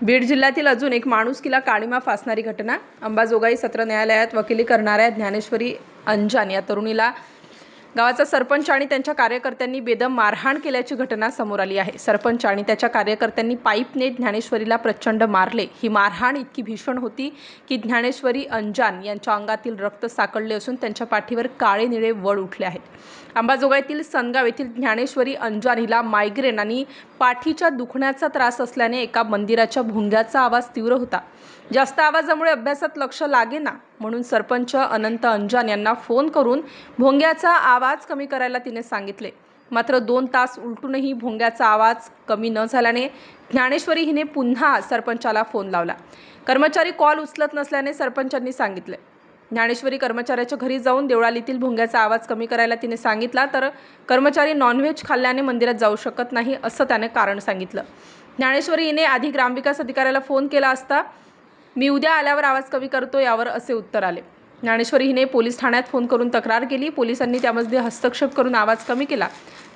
बीड जिल्ह्यातील अजून एक माणुसकीला काळीमा फासणारी घटना। अंबाजोगाई सत्र न्यायालयात वकिली करणाऱ्या ज्ञानेश्वरी अंजान या तरुणीला गावाचा सरपंच आणि त्यांच्या कार्यकर्त्यांनी बेदम मारहाण केल्याची घटना समोर आली आहे। सरपंच आणि त्याच्या कार्यकर्त्यांनी पाईपने ज्ञानेश्वरीला प्रचंड मारले। ही मारहाण इतकी भीषण होती की ज्ञानेश्वरी अंजान यांच्या अंगातील रक्त साकळले असून त्यांच्या पाठीवर काळे निळे वळ उठले आहेत। अंबाजोगाईतील सनगाव येथील ज्ञानेश्वरी अंजान हिला मायग्रेन आणि पाठीच्या दुखण्याचा त्रास असल्याने एका मंदिराच्या भोंग्याचा आवाज तीव्र होता। जास्त आवाजामुळे अभ्यासात लक्ष लागेना म्हणून सरपंच अनंत अंजान यांना फोन करून भोंग्याचा आवाज कमी करायला तिने सांगितले। मात्र 2 तास उलटूनही भोंग्याचा आवाज कमी न झाल्याने ज्ञानेश्वरी हिने पुन्हा सरपंचाला फोन लावला। कर्मचारी कॉल उचलत नसल्याने सरपंचांनी सांगितले। ज्ञानेश्वरी कर्मचाऱ्याच्या घरी जाऊन देवळालीतील भोंग्याचा आवाज कमी करायला तिने सांगितला, तर कर्मचारी नॉनव्हेज खाल्ल्याने मंदिरात जाऊ शकत नाही असं त्याने कारण सांगितलं। ज्ञानेश्वरी हिने आधी ग्रामविकास अधिकाऱ्याला फोन केला असता मी उद्या आल्यावर आवाज कमी करतो यावर असे उत्तर आले। ज्ञानेश्वरी हिने पोलीस ठाण्यात फोन करून तक्रार केली। पोलिसांनी त्यामध्ये हस्तक्षेप करून आवाज कमी केला।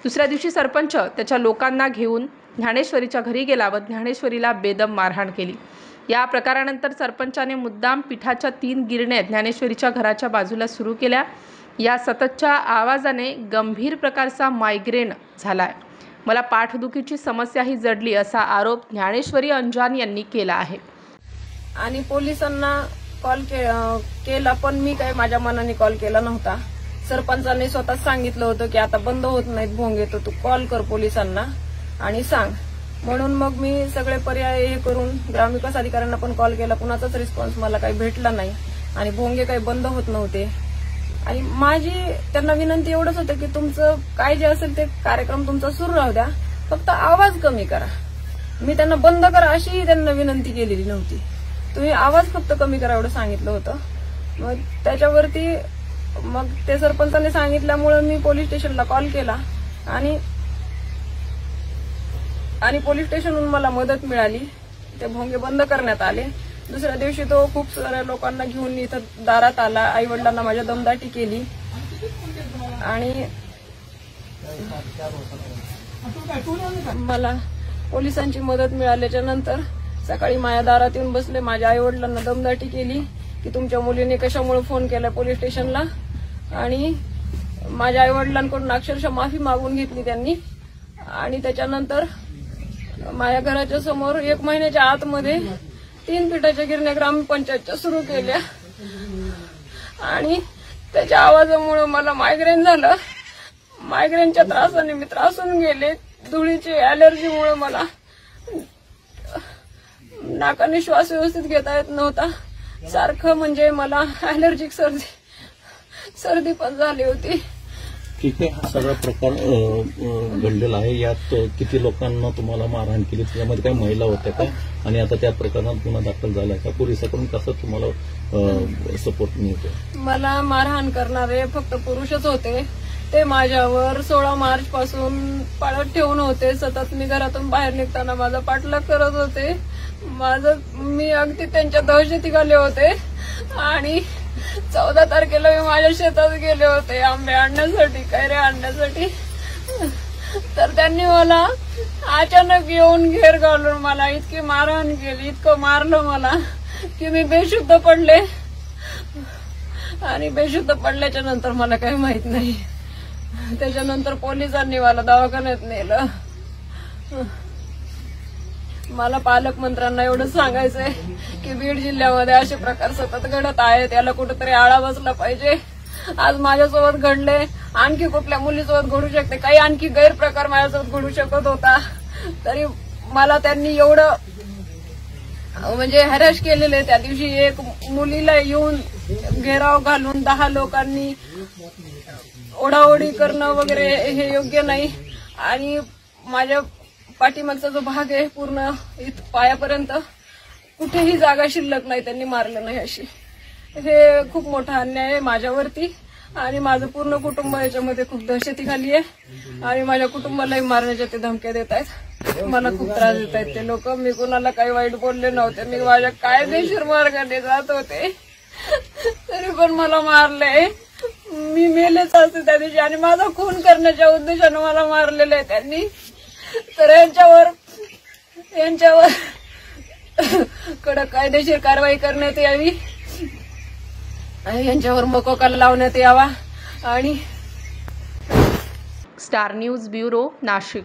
दुसऱ्या दिवशी सरपंच त्याच्या लोकांना घेऊन ज्ञानेश्वरीच्या घरी गेला व ज्ञानेश्वरीला बेदम मारहाण केली। या प्रकारानंतर सरपंचाने मुद्दाम पिठाच्या 3 गिरण्या ज्ञानेश्वरीच्या घराच्या बाजूला सुरू केल्या। या सततच्या आवाजाने गंभीर प्रकारचा मायग्रेन झालाय। मला पाठदुखीची समस्याही जडली असा आरोप ज्ञानेश्वरी अंजान यांनी केला आहे। आणि पोलिसांना कॉल केला पण मी काही माझ्या मनाने कॉल केला नव्हता। सरपंचाने स्वतः सांगितलं होतं की आता बंद होत नाहीत भोंगे, तर तू कॉल कर पोलिसांना आणि सांग। म्हणून मग मी सगळे पर्याय हे करून ग्रामविकास अधिकाऱ्यांना पण कॉल केला, कुणाचाच रिस्पॉन्स मला काही भेटला नाही आणि भोंगे काही बंद होत नव्हते। आणि माझी त्यांना विनंती एवढंच होतं की तुमचं काय जे असेल ते कार्यक्रम तुमचा सुरू राहू द्या, फक्त आवाज कमी करा। मी त्यांना बंद करा अशी त्यांना विनंती केलेली नव्हती, तुम्ही आवाज फक्त कमी करा एवढं सांगितलं होतं। मग त्याच्यावरती मग ते सरपंचाने सांगितल्यामुळे मी पोलीस स्टेशनला कॉल केला आणि पोलीस स्टेशनहून मला मदत मिळाली। ते भोंगे बंद करण्यात आले। दुसऱ्या दिवशी तो खूप साऱ्या लोकांना घेऊन इथं दारात आला। आई वडिलांना माझ्या दमदाटी केली आणि मला पोलिसांची मदत मिळाल्याच्या नंतर सकाळी माझ्या दारात येऊन बसले। माझ्या आई वडिलांना दमदाटी केली की तुमच्या मुलीने कशामुळे फोन केला पोलीस स्टेशनला, आणि माझ्या आई वडिलांकडून अक्षरशः माफी मागून घेतली त्यांनी। आणि त्याच्यानंतर माझ्या घराच्या समोर 1 महिन्याच्या आतमध्ये 3 पिठाच्या गिरण्या ग्रामपंचायतच्या सुरू केल्या आणि त्याच्या आवाजामुळे मला मायग्रेन झालं। मायग्रेनच्या त्रासाने मी त्रासून गेले। धुळीची ॲलर्जीमुळे मला नाकाने श्वास व्यवस्थित घेता येत नव्हता। सारखं म्हणजे मला ॲलर्जिक सर्दी पण झाली होती। ठीक आहे, हा सगळा प्रकार घडलेला आहे। यात किती लोकांना तुम्हाला मारहाण केली, त्याच्यामध्ये काही महिला होत्या का, आणि आता त्या प्रकरणात गुन्हा दाखल झालाय का? पोलिसांकडून कसं तुम्हाला सपोर्ट मिळतो? मला मारहाण करणारे फक्त पुरुषच होते। ते माझ्यावर 16 मार्च पासून पाळत ठेवून होते। सतत मी घरातून बाहेर निघताना माझा पाठलाग करत होते। मी अगदी त्यांच्या दहशतीखाली होते आणि 14 तारखेला मी माझ्या शेतात गेले होते आंबे आणण्यासाठी, कैऱ्या आणण्यासाठी। तर त्यांनी मला अचानक येऊन घेर घालून मला इतकी मारहाण केली, इतकं मारलं मला की मी बेशुद्ध पडले। आणि बेशुद्ध पडल्याच्या नंतर मला काही माहित नाही। त्याच्यानंतर पोलिसांनी मला दवाखान्यात नेलं। मला पालकमंत्र्यांना एवढं सांगायचंय की बीड जिल्ह्यामध्ये असे प्रकार सतत घडत आहेत, याला कुठेतरी आळा बसला पाहिजे। आज माझ्यासोबत घडले, आणखी कुठल्या मुलीसोबत घडू शकते, काही आणखी गैरप्रकार माझ्यासोबत घडू शकत होता, तरी मला त्यांनी एवढं म्हणजे हॅरॅश केलेले। त्या दिवशी एक मुलीला येऊन घेराव घालून 10 लोकांनी ओढाओढी करणं वगैरे हे योग्य नाही। आणि माझ्या पाठीमागचा जो भाग आहे पूर्ण पायापर्यंत कुठेही जागा शिल्लक नाही, त्यांनी मारलं नाही अशी। हे खूप मोठा अन्याय आहे माझ्यावरती आणि माझं पूर्ण कुटुंब याच्यामध्ये खूप दहशतीखाली आहे आणि माझ्या कुटुंबालाही मारण्याच्या ते धमक्या देत आहेत। मला खूप त्रास देत आहेत ते लोक। मी कुणाला काही वाईट बोलले नव्हते, मी माझ्या कायदेशीर मार्गाने जात होते, तरी पण मला मारले। मी मेलेच असते त्या दिवशी आणि माझा खून करण्याच्या उद्देशाने मला मारलेलं आहे त्यांनी। तर यांच्यावर कडक कायदेशीर कारवाई करण्यात यावी, यांच्यावर मकोका लावण्यात यावा. आणि स्टार न्यूज ब्युरो, नाशिक.